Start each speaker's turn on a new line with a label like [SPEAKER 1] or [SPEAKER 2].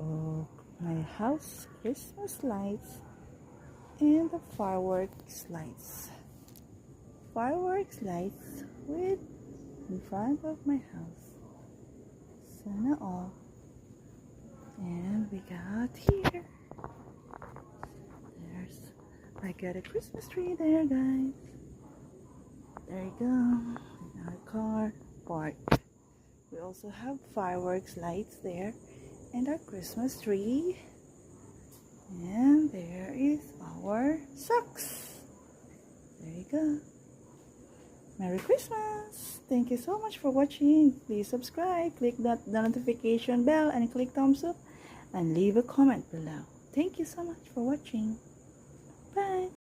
[SPEAKER 1] of my house Christmas lights and the fireworks lights. Fireworks lights with in front of my house. Sana all. And we got here. I got a Christmas tree there, guys. There you go. In our car parked. We also have fireworks lights there and our Christmas tree. And there is our socks. There you go. Merry Christmas! Thank you so much for watching. Please subscribe, click the notification bell and click thumbs up and leave a comment below. Thank you so much for watching.